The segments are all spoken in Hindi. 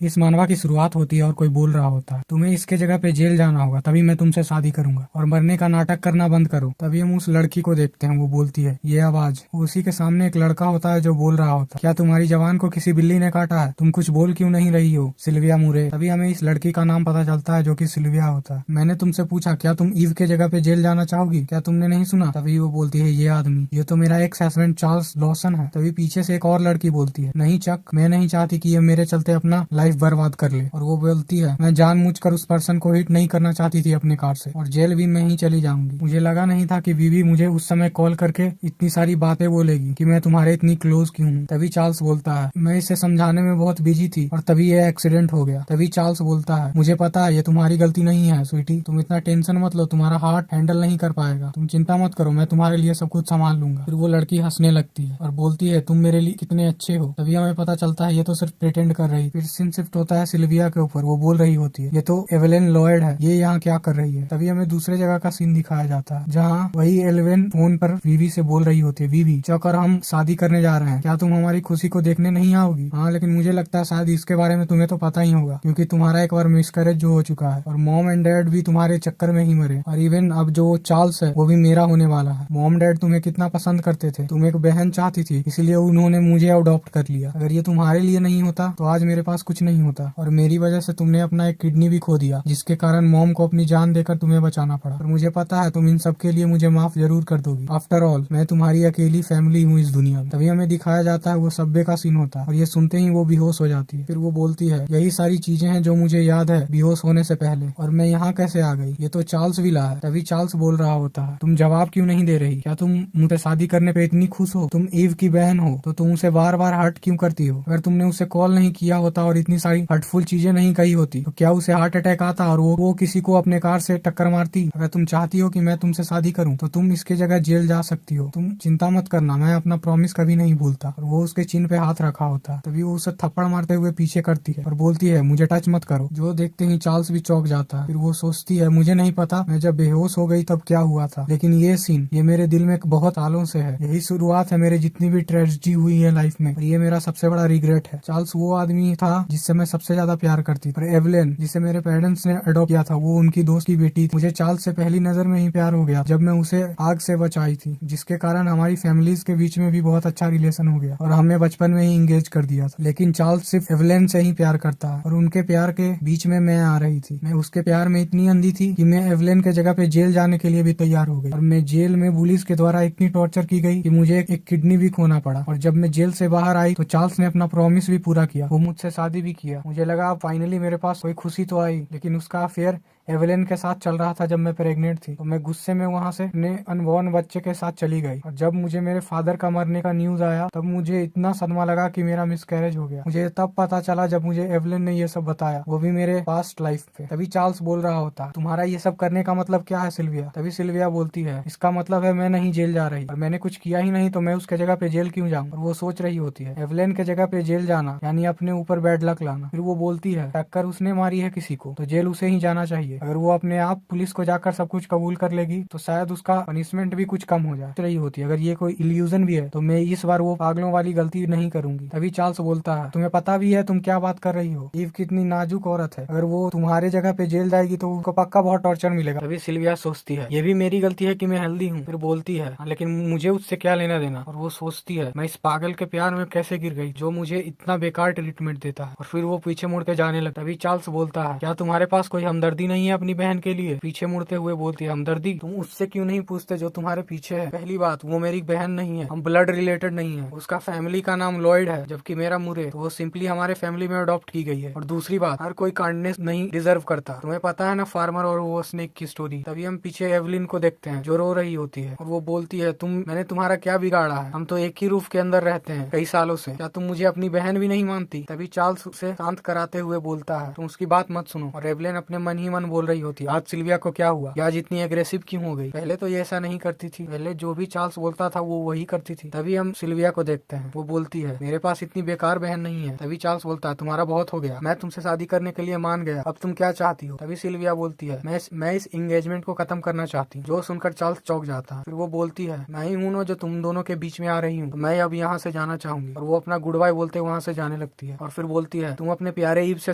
इस मानवा की शुरुआत होती है और कोई बोल रहा होता है, तुम्हें इसके जगह पे जेल जाना होगा, तभी मैं तुमसे शादी करूंगा और मरने का नाटक करना बंद करो। तभी हम उस लड़की को देखते हैं, वो बोलती है ये आवाज। उसी के सामने एक लड़का होता है जो बोल रहा होता है, क्या तुम्हारी जवान को किसी बिल्ली ने काटा है? तुम कुछ बोल क्यों नहीं रही हो? सिल्विया मुरे। तभी हमें इस लड़की का नाम पता चलता है जो कि सिल्विया होता है। मैंने तुमसे पूछा क्या तुम ईव के जगह पे जेल जाना चाहोगी? क्या तुमने नहीं सुना? तभी वो बोलती है ये आदमी, ये तो मेरा एक्स हस्बैंड चार्ल्स लॉसन है। तभी पीछे से एक और लड़की बोलती है नहीं चक, मैं नहीं चाहती कि ये मेरे चलते अपना लाइफ बर्बाद कर ले। और वो बोलती है मैं जानबूझकर उस पर्सन को हिट नहीं करना चाहती थी अपने कार से, और जेल भी मैं ही चली जाऊंगी। मुझे लगा नहीं था कि बीवी मुझे उस समय कॉल करके इतनी सारी बातें बोलेगी कि मैं तुम्हारे इतनी क्लोज क्यों हूँ। तभी चार्ल्स बोलता है मैं इसे समझाने में बहुत बिजी थी और तभी ये एक्सीडेंट हो गया। तभी चार्ल्स बोलता है मुझे पता है ये तुम्हारी गलती नहीं है स्वीटी, तुम इतना टेंशन मत लो, तुम्हारा हार्ट हैंडल नहीं कर पाएगा, तुम चिंता मत करो, मैं तुम्हारे लिए सब कुछ संभाल लूंगा। फिर वो लड़की हंसने लगती है और बोलती है तुम मेरे लिए कितने अच्छे हो। तभी हमें पता चलता है ये तो सिर्फ प्रिटेंड कर रही। फिर सीन शिफ्ट होता है सिल्विया के ऊपर, वो बोल रही होती है ये तो एवेलिन लॉयड है, ये यहाँ क्या कर रही है। तभी हमें दूसरे जगह का सीन दिखाया जाता है जहाँ वही एवेलिन फोन पर वीवी से बोल रही होती है वीवी चौकर हम शादी करने जा रहे हैं, क्या तुम हमारी खुशी को देखने नहीं आओगी? हाँ लेकिन मुझे लगता है शायद इसके बारे में तुम्हें तो पता ही होगा क्योंकि तुम्हारा एक बार मिसकैरेज जो हो चुका है और मॉम एंड डैड भी तुम्हारे चक्कर में ही मरे, और इवन अब जो चार्ल्स है वो भी मेरा होने वाला है। मॉम डैड तुम्हें कितना पसंद करते थे, तुम एक बहन चाहती थी इसलिए उन्होंने मुझे अडॉप्ट कर लिया। अगर ये तुम्हारे लिए नहीं होता तो आज मेरे पास कुछ नहीं होता, और मेरी वजह से तुमने अपना एक किडनी भी खो दिया जिसके कारण मॉम को अपनी जान देकर तुम्हें बचाना पड़ा। और मुझे पता है तुम इन सब के लिए मुझे माफ जरूर कर दोगी, आफ्टर ऑल मैं तुम्हारी अकेली फैमिली हूँ इस दुनिया में। तभी हमें दिखाया जाता है वो सब्बे का सीन होता है और ये सुनते ही वो बेहोश हो जाती है। फिर वो बोलती है यही सारी चीजें हैं जो मुझे याद है बेहोश होने से पहले, और मैं यहाँ कैसे आ गई, ये तो चार्ल्स विला है। तभी चार्ल्स बोल रहा होता है तुम जवाब क्यों नहीं दे रही, क्या तुम मुझसे शादी करने पे इतनी खुश हो? तुम ईव की बहन हो तो तुम उसे बार बार हर्ट क्यों करती हो? अगर तुमने उसे कॉल नहीं किया होता और इतनी सारी हर्टफुल चीजें नहीं कही होती तो क्या उसे हार्ट अटैक आता और वो किसी को अपने कार से टक्कर मारती? अगर तुम चाहती हो कि मैं तुमसे शादी करूं तो तुम इसके जगह जेल जा सकती हो, तुम चिंता मत करना, मैं अपना प्रॉमिस कभी नहीं भूलता। और वो उसके चिन पे हाथ रखा होता है। तभी वो उसे थप्पड़ मारते हुए पीछे करती है और बोलती है मुझे टच मत करो। जो देखते ही चार्ल्स भी चौंक जाता है। फिर वो सोचती है मुझे नहीं पता मैं जब बेहोश हो गई तब क्या हुआ था, लेकिन ये सीन ये मेरे दिल में बहुत सालों से है, यही शुरुआत है मेरे जितनी भी ट्रेजेडी हुई है लाइफ में, और ये मेरा सबसे बड़ा रिग्रेट है। चार्ल्स वो आदमी था जिससे मैं सबसे ज्यादा प्यार करती थी, और एवलेन जिसे मेरे पेरेंट्स ने अडॉप्ट किया था वो उनकी दोस्त की बेटी थी। मुझे चार्ल्स से पहली नजर में ही प्यार हो गया जब मैं उसे आग से बचाई थी, जिसके कारण हमारी फैमिलीज के बीच में भी बहुत अच्छा रिलेशन हो गया और हमें बचपन में ही इंगेज कर दिया था। लेकिन चार्ल्स सिर्फ एवलेन से ही प्यार करता है और उनके प्यार के बीच में मैं आ रही थी। मैं उसके प्यार में इतनी अंधी थी कि मैं एवलेन के जगह पे जेल जाने के लिए भी तैयार हो गई, और मैं जेल में पुलिस के द्वारा इतनी टॉर्चर की गई कि मुझे एक किडनी भी खोना पड़ा। और जब मैं जेल से बाहर आई तो चार्ल्स ने अपना प्रॉमिस भी पूरा किया, वो मुझसे शादी भी किया। मुझे लगा फाइनली मेरे पास कोई खुशी तो आई, लेकिन उसका अफेयर एवेलिन के साथ चल रहा था जब मैं प्रेग्नेंट थी। तो मैं गुस्से में वहाँ से अपने अनबॉर्न बच्चे के साथ चली गई, और जब मुझे मेरे फादर का मरने का न्यूज आया तब मुझे इतना सदमा लगा कि मेरा मिसकैरेज हो गया। मुझे तब पता चला जब मुझे एवेलिन ने ये सब बताया, वो भी मेरे पास्ट लाइफ पे। तभी चार्ल्स बोल रहा होता तुम्हारा ये सब करने का मतलब क्या है सिल्विया? तभी सिल्विया बोलती है इसका मतलब है मैं नहीं जेल जा रही, और मैंने कुछ किया ही नहीं तो मैं उसके जगह पे जेल क्यों जाऊँ? और वो सोच रही होती है एवेलिन के जगह पे जेल जाना यानी अपने ऊपर बैड लक लाना। फिर वो बोलती है टक्कर उसने मारी है किसी को तो जेल उसे ही जाना चाहिए, अगर वो अपने आप पुलिस को जाकर सब कुछ कबूल कर लेगी तो शायद उसका पनिशमेंट भी कुछ कम हो जाए। रही होती है अगर ये कोई इल्यूजन भी है तो मैं इस बार वो पागलों वाली गलती नहीं करूंगी। तभी चार्ल्स बोलता है तुम्हें पता भी है तुम क्या बात कर रही हो, ईव कितनी नाजुक औरत है, अगर वो तुम्हारे जगह पे जेल जाएगी तो उसको पक्का बहुत टॉर्चर मिलेगा। तभी सिल्विया सोचती है ये भी मेरी गलती है कि मैं हेल्दी हूँ। फिर बोलती है लेकिन मुझे उससे क्या लेना देना। और वो सोचती है मैं इस पागल के प्यार में कैसे गिर गई जो मुझे इतना बेकार ट्रीटमेंट देता है, और फिर वो पीछे मुड़ के जाने लगता। तभी चार्ल्स बोलता है क्या तुम्हारे पास कोई हमदर्दी नहीं है अपनी बहन के लिए? पीछे मुड़ते हुए बोलती है हमदर्दी? तुम उससे क्यों नहीं पूछते जो तुम्हारे पीछे है? पहली बात वो मेरी बहन नहीं है, हम ब्लड रिलेटेड नहीं है, उसका फैमिली का नाम लॉयड है जबकि मेरा मुरे, तो वो सिंपली हमारे फैमिली में अडॉप्ट की गई है। और दूसरी बात हर कोई काइंडनेस नहीं डिजर्व करता, तुम्हें पता है ना फार्मर और वो स्नेक की स्टोरी। तभी हम पीछे एवलिन को देखते हैं जो रो रही होती है, और वो बोलती है मैंने तुम्हारा क्या बिगाड़ा है, हम तो एक ही रूफ के अंदर रहते हैं कई सालों से, क्या तुम मुझे अपनी बहन भी नहीं मानती? तभी चार्ल्स उसे शांत कराते हुए बोलता है तुम उसकी बात मत सुनो। और एवलिन अपने मन ही मन बोल रही होती है आज सिल्विया को क्या हुआ, आज इतनी एग्रेसिव क्यों हो गई? पहले तो ये ऐसा नहीं करती थी, पहले जो भी चार्ल्स बोलता था वो वही करती थी। तभी हम सिल्विया को देखते हैं, वो बोलती है मेरे पास इतनी बेकार बहन नहीं है। तभी चार्ल्स बोलता है तुम्हारा बहुत हो गया, मैं तुमसे शादी करने के लिए मान गया, अब तुम क्या चाहती हो? तभी सिल्विया बोलती है मैं इस एंगेजमेंट को खत्म करना चाहती हूँ। जो सुनकर चार्ल्स चौंक जाता है। फिर वो बोलती है मैं ही हूँ ना जो तुम दोनों के बीच में आ रही हूँ, तो मैं अब यहाँ से जाना चाहूंगी। और वो अपना गुड बाय बोलते वहाँ से जाने लगती है, और फिर बोलती है तुम अपने प्यारे ईव से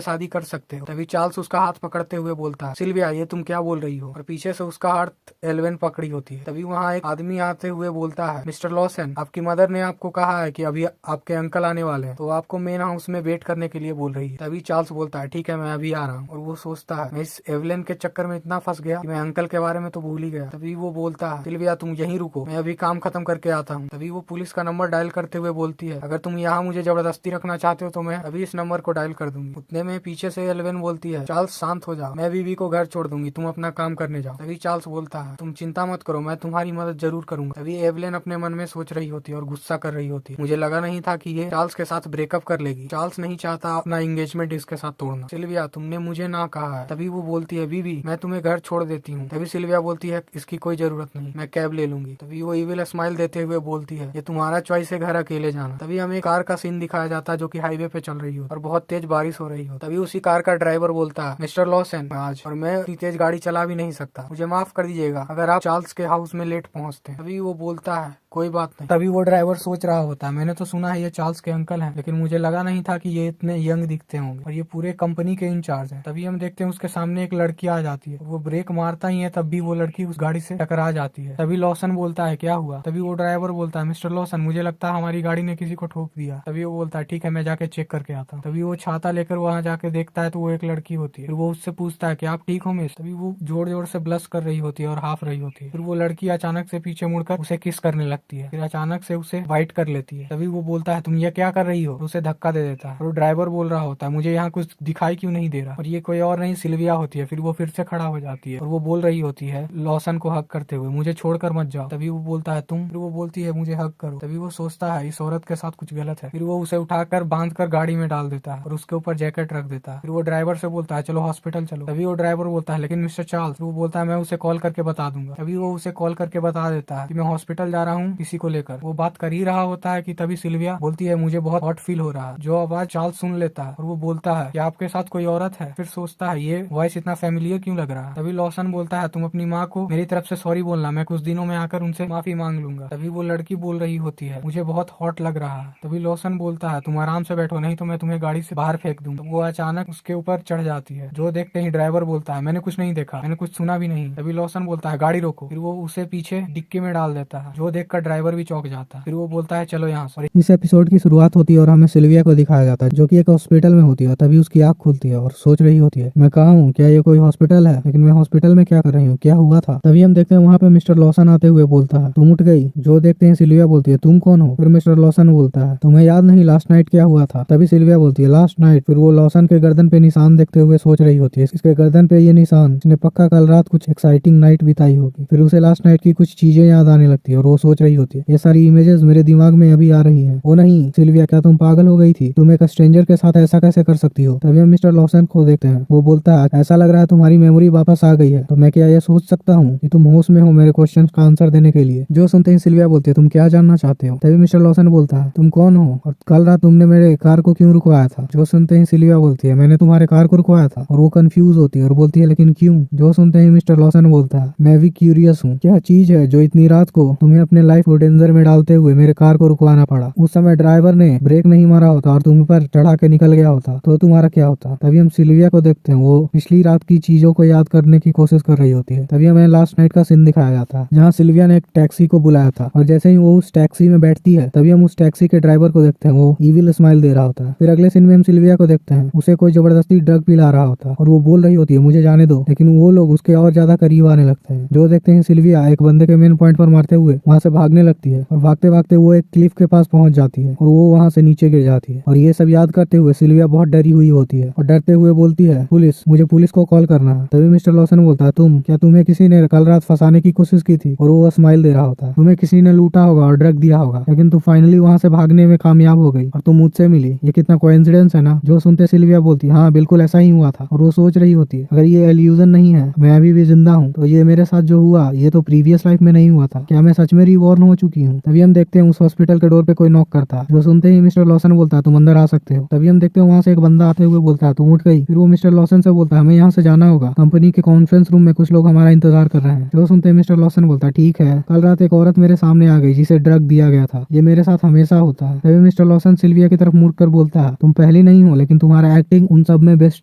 शादी कर सकते हो। तभी चार्ल्स उसका हाथ पकड़ते हुए बोलता है, सिल्विया ये तुम क्या बोल रही हो? और पीछे से उसका हाथ एल्वेन पकड़ी होती है। तभी वहाँ एक आदमी आते हुए बोलता है, मिस्टर लॉसन आपकी मदर ने आपको कहा है कि अभी आपके अंकल आने वाले हैं, तो आपको मेन हाउस में वेट करने के लिए बोल रही है। तभी चार्ल्स बोलता है, ठीक है मैं अभी आ रहा हूँ। और वो सोचता है, मैं इस एवलेन के चक्कर में इतना फंस गया कि मैं अंकल के बारे में तो भूल ही गया। तभी वो बोलता है, सिल्विया तुम यहीं रुको, मैं अभी काम खत्म करके आता हूँ। तभी वो पुलिस का नंबर डायल करते हुए बोलती है, अगर तुम यहाँ मुझे जबरदस्ती रखना चाहते हो तो मैं अभी इस नंबर को डायल कर दूंगी। उतने में पीछे से एल्वेन बोलती है, चार्ल्स शांत हो जाओ, मैं बीवी को घर छोड़ दूंगी, तुम अपना काम करने जाओ। तभी चार्ल्स बोलता है, तुम चिंता मत करो, मैं तुम्हारी मदद जरूर करूंगा। तभी एवलेन अपने मन में सोच रही होती है और गुस्सा कर रही होती है, मुझे लगा नहीं था कि ये चार्ल्स के साथ ब्रेकअप कर लेगी। चार्ल्स नहीं चाहता अपना एंगेजमेंट इसके साथ तोड़ना। सिल्विया तुमने मुझे ना कहा है। तभी वो बोलती है, बीबी मैं तुम्हें घर छोड़ देती हूँ। तभी सिल्विया बोलती है, इसकी कोई जरूरत नहीं, मैं कैब ले लूंगी। तभी वो इविल स्माइल देते हुए बोलती है, ये तुम्हारा चॉइस है घर अकेले जाना। तभी हमें कार का सीन दिखाया जाता है जो कि हाईवे पे चल रही हो और बहुत तेज बारिश हो रही हो। तभी उसी कार का ड्राइवर बोलता है, मिस्टर लॉसन आज और मैं इतनी तेज गाड़ी चला भी नहीं सकता, मुझे माफ कर दीजिएगा अगर आप चार्ल्स के हाउस में लेट पहुंचते। तभी वो बोलता है, कोई बात नहीं। तभी वो ड्राइवर सोच रहा होता है, मैंने तो सुना है ये चार्ल्स के अंकल हैं, लेकिन मुझे लगा नहीं था कि ये इतने यंग दिखते होंगे और ये पूरे कंपनी के इंचार्ज हैं। तभी हम देखते हैं उसके सामने एक लड़की आ जाती है, वो ब्रेक मारता ही है तब भी वो लड़की उस गाड़ी से टकरा जाती है। तभी लॉसन बोलता है, क्या हुआ? तभी वो ड्राइवर बोलता है, मिस्टर लॉसन मुझे लगता है हमारी गाड़ी ने किसी को ठोक दिया। तभी वो बोलता है, ठीक है मैं जाके चेक करके आता हूँ। तभी वो छाता लेकर वहाँ जाके देखता है तो वो एक लड़की होती है। फिर वो उससे पूछता है कि आप ठीक हो मिस? तभी वो जोर जोर से ब्लश कर रही होती है और हाफ रही होती है। फिर वो लड़की अचानक से पीछे मुड़कर उसे किस करने लगती है, फिर अचानक से उसे वाइट कर लेती है। तभी वो बोलता है, तुम ये क्या कर रही हो? उसे धक्का दे देता है और ड्राइवर बोल रहा होता है, मुझे यहाँ कुछ दिखाई क्यों नहीं दे रहा? और ये कोई और नहीं सिल्विया होती है। फिर वो फिर से खड़ा हो जाती है और वो बोल रही होती है लॉसन को हक करते हुए, मुझे छोड़कर मत जाओ। तभी वो बोलता है, तुम? फिर वो बोलती है, मुझे हक करो। तभी वो सोचता है इस औरत के साथ कुछ गलत है। फिर वो उसे उठाकर बांधकर गाड़ी में डाल देता है और उसके ऊपर जैकेट रख देता है। फिर वो ड्राइवर से बोलता है, चलो हॉस्पिटल चलो। तभी वो ड्राइवर बोलता है, लेकिन मिस्टर चार्ल्स। वो बोलता है, मैं उसे कॉल करके बता दूंगा। तभी वो उसे कॉल करके बता देता है कि मैं हॉस्पिटल जा रहा हूँ किसी को लेकर। वो बात कर ही रहा होता है कि तभी सिल्विया बोलती है, मुझे बहुत हॉट फील हो रहा है। जो आवाज चार्ल्स सुन लेता है और वो बोलता है कि आपके साथ कोई औरत है। फिर सोचता है ये वॉइस इतना फैमिलियर क्यों लग रहा है। तभी लॉसन बोलता है, तुम अपनी माँ को मेरी तरफ से सॉरी बोलना, मैं कुछ दिनों में आकर उनसे माफी मांग लूंगा। तभी वो लड़की बोल रही होती है, मुझे बहुत हॉट लग रहा है। तभी लॉसन बोलता है, तुम आराम से बैठो नहीं तो मैं तुम्हें गाड़ी से बाहर फेंक दूं। तो वो अचानक उसके ऊपर चढ़ जाती है। जो देखते ही ड्राइवर बोलता है, मैंने कुछ नहीं देखा, मैंने कुछ सुना भी नहीं। तभी लॉसन बोलता है, गाड़ी रोको। फिर वो उसे पीछे डिक्की में डाल देता है, जो देखकर ड्राइवर भी चौंक जाता है। फिर वो बोलता है, चलो यहाँ से। इस एपिसोड की शुरुआत होती है और हमें सिल्विया को दिखाया जाता है जो कि एक हॉस्पिटल में होती है। तभी उसकी आंख खुलती है और सोच रही होती है, मैं कहाँ हूँ? क्या ये कोई हॉस्पिटल है? लेकिन मैं हॉस्पिटल में क्या कर रही हूँ? क्या हुआ था? तभी हम देखते हैं वहाँ पे मिस्टर लॉसन आते हुए बोलता है, तुम उठ गई? जो देखते हैं सिल्विया बोलती है, तुम कौन हो? फिर मिस्टर लॉसन बोलता है, तुम्हें याद नहीं लास्ट नाइट क्या हुआ था? तभी सिल्विया बोलती है, लास्ट नाइट? फिर वो लॉसन के गर्दन पे निशान देखते हुए सोच रही होती है, इसके गर्दन पे ये निशान, इसने पक्का कल रात कुछ एक्साइटिंग नाइट बिताई होगी। फिर उसे लास्ट नाइट की कुछ चीजें याद आने लगती है और वो सोच रही होती है, ये सारी इमेजेस मेरे दिमाग में अभी आ रही है। वो नहीं सिल्विया, क्या तुम पागल हो गई थी? तुम एक स्ट्रेंजर के साथ ऐसा कैसे कर सकती हो? तभी हम मिस्टर लॉसन को देखते हैं, वो बोलता है, ऐसा लग रहा है तुम्हारी मेमोरी वापस आ गई है, तो मैं क्या ये सोच सकता हूँ कि तुम होश में हो मेरे क्वेश्चन का आंसर देने के लिए? जो सुनते ही सिल्विया बोलती है, तुम क्या जानना चाहते हो? तभी मिस्टर लॉसन बोलता है, तुम कौन हो और कल रात तुमने मेरे कार को क्यों रुकवाया था? जो सुनते ही सिल्विया बोलती है, मैंने तुम्हारे कार को रुकवाया था। और वो कंफ्यूज होती है और बोलती है, लेकिन क्यों? जो सुनते ही मिस्टर लॉसन बोलता है, मैं भी क्यूरियस हूँ, क्या चीज है जो इतनी रात को तुम्हें अपने लाइफ को डेंजर में डालते हुए मेरे कार को रुकवाना पड़ा? उस समय ड्राइवर ने ब्रेक नहीं मारा होता और तुम पर चढ़ा के निकल गया होता तो तुम्हारा क्या होता? तभी हम सिल्विया को देखते हैं, वो पिछली रात की चीजों को याद करने की कोशिश कर रही होती है। तभी हमें लास्ट नाइट का सीन दिखाया जाता है जहाँ सिल्विया ने एक टैक्सी को बुलाया था और जैसे ही वो उस टैक्सी में बैठती है तभी हम उस टैक्सी के ड्राइवर को देखते हैं, वो इविल स्माइल दे रहा होता है। फिर अगले सीन में हम सिल्विया को देखते हैं, उसे कोई जबरदस्ती ड्रग पिला रहा होता है और वो बोल रही होती है, मुझे जाने दो, लेकिन वो लोग उसके और ज्यादा करीब आने लगते हैं। जो देखते हैं सिल्विया एक बंदे के मेन पॉइंट पर मारते हुए वहाँ से भागने लगती है और भागते भागते वो एक क्लिफ के पास पहुंच जाती है और वो वहाँ से नीचे गिर जाती है। और ये सब याद करते हुए सिल्विया बहुत डरी हुई होती है और डरते हुए बोलती है, पुलिस, मुझे पुलिस को कॉल करना है। तभी मिस्टर लॉसन बोलता है, तुम्हें किसी ने कल रात फंसाने की कोशिश की थी? और वो स्माइल दे रहा होता है, तुम्हें किसी ने लूटा होगा और ड्रग दिया होगा, लेकिन तुम फाइनली वहाँ से भागने में कामयाब हो गई और तुम मुझसे मिली, ये कितना कोइंसिडेंस है ना? जो सुनते सिल्विया बोलती है, हाँ बिल्कुल ऐसा ही हुआ था। और वो सोच रही होती है, अगर ये इल्यूजन नहीं है, मैं अभी भी जिंदा हूँ, तो ये मेरे साथ जो हुआ ये तो प्रीवियस लाइफ में नहीं हुआ था। क्या मैं सच में रिवॉल्व बॉर्न हो चुकी हूँ। तभी हम देखते हैं उस हॉस्पिटल के डोर पे कोई नॉक करता है, जो सुनते ही मिस्टर लॉसन बोलता है तुम अंदर आ सकते हो। तभी हम देखते हैं वहाँ से एक बंदा आते हुए बोलता है तुम उठ गई। फिर वो मिस्टर लॉसन से बोलता है हमें यहाँ से जाना होगा, कंपनी के कॉन्फ्रेंस रूम में कुछ लोग हमारा इंतजार कर रहे हैं। जो सुनते ही मिस्टर लॉसन बोलता है ठीक है, कल रात एक औरत मेरे सामने आ गई जिसे ड्रग दिया गया था, ये मेरे साथ हमेशा होता है। तभी मिस्टर लॉसन सिल्विया की तरफ मुड़कर बोलता है तुम पहली नहीं हो लेकिन तुम्हारा एक्टिंग उन सब में बेस्ट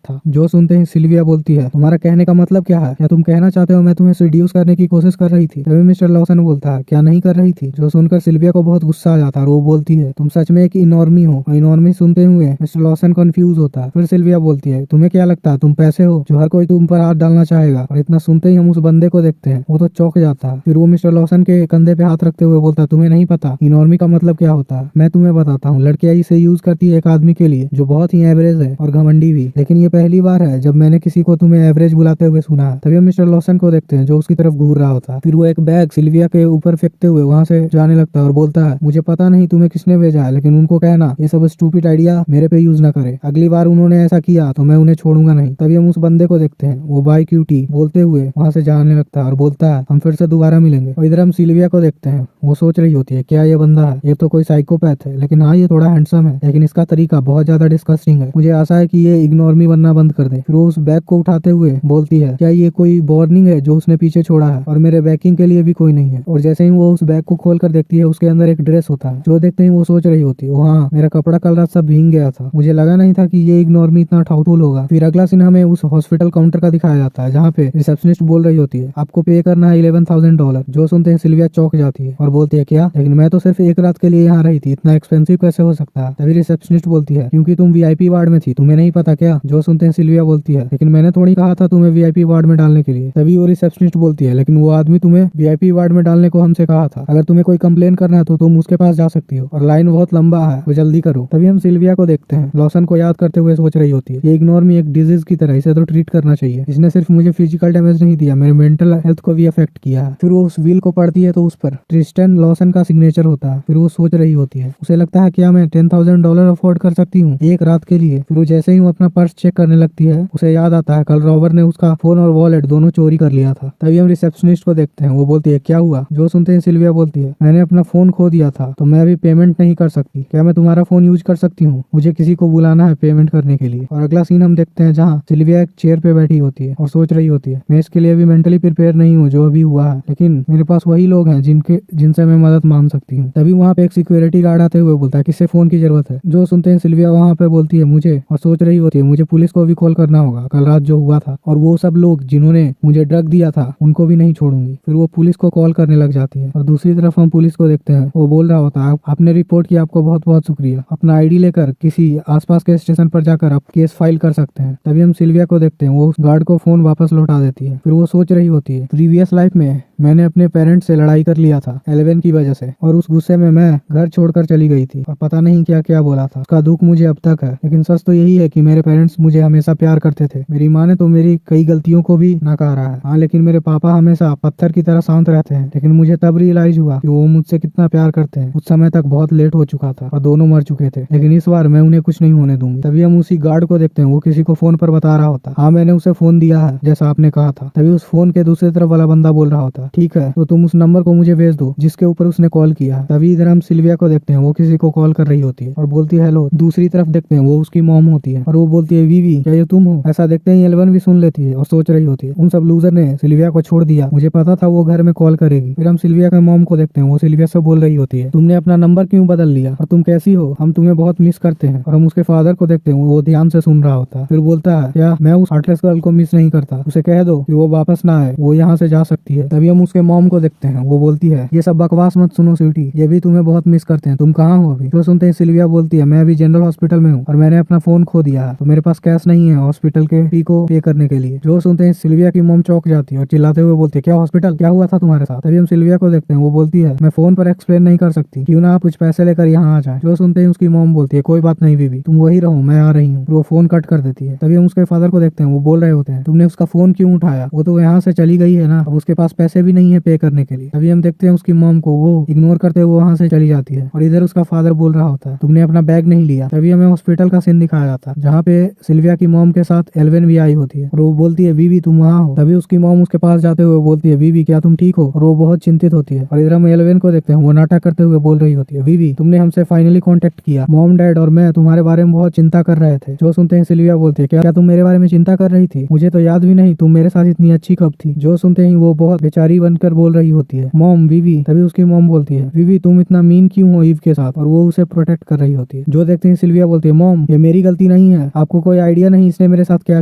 था। जो सुनते ही सिल्विया बोलती है तुम्हारा कहने का मतलब क्या है, क्या तुम कहना चाहते हो मैं तुम्हें सेड्यूस करने की कोशिश कर रही थी। तभी मिस्टर लॉसन बोलता है क्या नहीं कर रही थी। जो सुनकर सिल्विया को बहुत गुस्सा आ जाता है और वो बोलती है तुम सच में एक इनॉर्मी हो। इनॉर्मी सुनते हुए मिस्टर लॉसन कंफ्यूज होता है। फिर सिल्विया बोलती है तुम्हें क्या लगता है तुम पैसे हो जो हर कोई तुम पर हाथ डालना चाहेगा। और इतना सुनते ही हम उस बंदे को देखते हैं, वो तो चौंक जाता है। फिर वो मिस्टर लॉसन के कंधे पे हाथ रखते हुए बोलता है तुम्हें नहीं पता इनॉर्मी का मतलब क्या होता है, मैं तुम्हें बताता हूँ। लड़कियां इसे यूज करती है एक आदमी के लिए जो बहुत ही एवरेज है और घमंडी भी, लेकिन ये पहली बार है जब मैंने किसी को तुम्हें एवरेज बुलाते हुए सुना है। तभी हम मिस्टर लॉसन को देखते हैं जो उसकी तरफ घूर रहा होता है। फिर वो एक बैग सिल्विया के ऊपर फेंकते हुए वहाँ से जाने लगता है और बोलता है मुझे पता नहीं तुम्हें किसने भेजा है, लेकिन उनको कहना ये सब स्टूपिड आइडिया मेरे पे यूज ना करे, अगली बार उन्होंने ऐसा किया तो मैं उन्हें छोड़ूंगा नहीं। तभी हम उस बंदे को देखते हैं, वो बाय क्यूटी बोलते हुए वहाँ से जाने लगता है और बोलता है हम फिर से दोबारा मिलेंगे। और इधर हम सिल्विया को देखते हैं, वो सोच रही होती है क्या ये बंदा है, ये तो कोई साइकोपैथ है, लेकिन हाँ ये थोड़ा हैंडसम है, लेकिन इसका तरीका बहुत ज्यादा डिस्कस्टिंग है, मुझे आशा है कि ये इग्नोर मी बनना बंद कर दे। फिर वो उस बैग को उठाते हुए बोलती है क्या ये कोई वार्निंग है जो उसने पीछे छोड़ा है, और मेरे बैकिंग के लिए भी कोई नहीं है। और जैसे ही वो उस बैग को खोल कर देखती है उसके अंदर एक ड्रेस होता है। जो देखते ही वो सोच रही होती है हाँ मेरा कपड़ा कल रात सब भीग गया था, मुझे लगा नहीं था कि ये इग्नोर मी इतना ठाउटुल होगा। फिर अगला सीन हमें उस हॉस्पिटल काउंटर का दिखाया जाता है जहाँ पे रिसेप्शनिस्ट बोल रही होती है आपको पे करना है $11,000। जो सुनते हैं सिल्विया चौंक जाती है और बोलती है क्या, लेकिन मैं तो सिर्फ एक रात के लिए यहाँ रही थी, इतना एक्सपेंसिव कैसे हो सकता है। तभी रिसेप्शनिस्ट बोलती है क्योंकि तुम वीआईपी वार्ड में थी, तुम्हें नहीं पता क्या। जो सुनते हैं सिल्विया बोलती है लेकिन मैंने थोड़ी कहा था तुम्हें वीआईपी वार्ड में डालने के लिए। तभी वो रिसेप्शनिस्ट बोलती है लेकिन वो आदमी तुम्हें वीआईपी वार्ड में डालने को हमसे कहा था, अगर तुम्हें कोई कंप्लेन करना है तो तुम उसके पास जा सकती हो और लाइन बहुत लंबा है तो जल्दी करो। तभी हम सिल्विया को देखते हैं, लॉसन को याद करते हुए सोच रही होती है ये इग्नोर मी एक डिजीज की तरह, इसे तो ट्रीट करना चाहिए, इसने सिर्फ मुझे फिजिकल डैमेज नहीं दिया, मेरे मेंटल हेल्थ को भी अफेक्ट किया है। फिर वो उस व्हील को पढ़ती है तो उस पर ट्रिस्टन लॉसन का सिग्नेचर होता है। फिर वो सोच रही होती है, उसे लगता है क्या मैं $10,000 अफोर्ड कर सकती हूँ एक रात के लिए। फिर वो जैसे ही वो अपना पर्स चेक करने लगती है उसे याद आता है कल रॉबर ने उसका फोन और वॉलेट दोनों चोरी कर लिया था। तभी हम रिसेप्शनिस्ट को देखते हैं, वो बोलती है क्या हुआ। जो सुनते हैं सिल्विया बोलती है मैंने अपना फोन खो दिया था तो मैं अभी पेमेंट नहीं कर सकती, क्या मैं तुम्हारा फोन यूज कर सकती हूँ, मुझे किसी को बुलाना है पेमेंट करने के लिए। और अगला सीन हम देखते हैं जहाँ सिल्विया एक चेयर पे बैठी होती है और सोच रही होती है मैं इसके लिए अभी मेंटली प्रिपेयर नहीं हूँ जो अभी हुआ है, लेकिन मेरे पास वही लोग हैं जिनसे मैं मदद मांग सकती हूँ। तभी वहाँ पे एक सिक्योरिटी गार्ड आते हुए बोलता है किससे फोन की जरूरत है। जो सुनते हैं सिल्विया वहाँ पे बोलती है मुझे, और सोच रही होती है मुझे पुलिस को भी कॉल करना होगा कल रात जो हुआ था, और वो सब लोग जिन्होंने मुझे ड्रग दिया था उनको भी नहीं छोड़ूंगी। फिर वो पुलिस को कॉल करने लग जाती है और दूसरी तरफ हम पुलिस को देखते हैं, वो बोल रहा होता है आपने रिपोर्ट किया आपको बहुत बहुत शुक्रिया, अपना आईडी लेकर किसी आसपास के स्टेशन पर जाकर आप केस फाइल कर सकते हैं। तभी हम सिल्विया को देखते हैं, वो उस गार्ड को फोन वापस लौटा देती है। फिर वो सोच रही होती है प्रीवियस लाइफ में मैंने अपने पेरेंट्स से लड़ाई कर लिया था 11 की वजह से, और उस गुस्से में मैं घर छोड़कर चली गई थी और पता नहीं क्या क्या बोला था, उसका दुख मुझे अब तक है। लेकिन सच तो यही है कि मेरे पेरेंट्स मुझे हमेशा प्यार करते थे। मेरी माँ ने तो मेरी कई गलतियों को भी नकारा है हाँ, लेकिन मेरे पापा हमेशा पत्थर की तरह शांत रहते हैं। लेकिन मुझे तब रियलाइज हुआ कि वो मुझसे कितना प्यार करते हैं। उस समय तक बहुत लेट हो चुका था और दोनों मर चुके थे, लेकिन इस बार मैं उन्हें कुछ नहीं होने दूंगी। तभी हम उसी गार्ड को देखते हैं, वो किसी को फोन पर बता रहा होता हाँ मैंने उसे फोन दिया है जैसा आपने कहा था। तभी उस फोन के दूसरी तरफ वाला बंदा बोल रहा होता ठीक है तो तुम उस नंबर को मुझे भेज दो जिसके ऊपर उसने कॉल किया है। तभी इधर हम सिल्विया को देखते हैं, वो किसी को कॉल कर रही होती है और बोलती है हेलो। दूसरी तरफ देखते हैं वो उसकी मॉम होती है और वो बोलती है वीवी क्या ये तुम हो। ऐसा देखते ही एल्वन भी सुन लेती है और सोच रही होती है उन सब लूजर ने सिल्विया को छोड़ दिया, मुझे पता था वो घर में कॉल करेगी। फिर हम सिल्विया के मॉम को देखते हैं, वो सिल्विया से बोल रही होती है तुमने अपना नंबर क्यों बदल लिया और तुम कैसी हो, हम तुम्हें बहुत मिस करते हैं। और हम उसके फादर को देखते हैं, वो ध्यान से सुन रहा होता है। फिर बोलता है क्या मैं उस हार्टलेस गर्ल को मिस नहीं करता, उसे कह दो कि वो वापस ना आए, वो यहाँ से जा सकती है। तभी हम उसके मॉम को देखते हैं, वो बोलती है ये सब बकवास मत सुनो स्वीटी, ये भी तुम्हें बहुत मिस करते हैं, तुम कहाँ हो अभी। जो सुनते हैं सिल्विया बोलती है मैं अभी जनरल हॉस्पिटल में हूँ और मैंने अपना फोन खो दिया है तो मेरे पास कैश नहीं है हॉस्पिटल के फी को पे करने के लिए। जो सुनते हैं सिल्विया की मॉम चौंक जाती है और चिल्लाते हुए बोलती है क्या हॉस्पिटल, क्या हुआ था तुम्हारे साथ। तभी हम सिल्विया को देखते हैं, वो बोलती है मैं फोन पर एक्सप्लेन नहीं कर सकती, क्यों ना आप कुछ पैसे लेकर यहाँ आ जाए। जो सुनते हैं उसकी मॉम बोलती है कोई बात नहीं बीबी, तुम वही रहो मैं आ रही हूँ। वो फोन कट कर देती है। तभी हम उसके फादर को देखते हैं, वो बोल रहे होते हैं तुमने उसका फोन क्यों उठाया, वो तो यहाँ से चली गई है ना, अब उसके पास पैसे भी नहीं है पे करने के लिए। तभी हम देखते हैं उसकी मॉम को, वो इग्नोर करते हुए वहाँ से चली जाती है और इधर उसका फादर बोल रहा होता है तुमने अपना बैग नहीं लिया। तभी हमें हॉस्पिटल का सीन दिखाया जाता है जहाँ पे सिल्विया की मॉम के साथ एल्विन भी आई होती है और वो बोलती है बीबी तुम वहाँ हो। तभी उसकी मॉम उसके पास जाते हुए बोलती है बीबी क्या तुम ठीक हो, और वो बहुत चिंतित होती है। और इधर हम एलेवन को देखते हैं, वो नाटक करते हुए बोल रही होती है, वीवी तुमने हमसे फाइनली कांटेक्ट किया, मॉम डैड और मैं तुम्हारे बारे में बहुत चिंता कर रहे थे। जो सुनते ही सिल्विया बोलती है, क्या तुम मेरे बारे में चिंता कर रही थी? मुझे तो याद भी नहीं तुम मेरे साथ इतनी अच्छी कब थी। जो सुनते ही वो बहुत बेचारी बनकर बोल रही होती है, मॉम वीवी। तभी उसकी मॉम बोलती है, वीवी तुम इतना मीन क्यों हो ईव के साथ? और वो उसे प्रोटेक्ट कर रही होती है। जो देखते ही सिल्विया बोलती है, मॉम ये मेरी गलती नहीं है, आपको कोई आइडिया नहीं इसने मेरे साथ क्या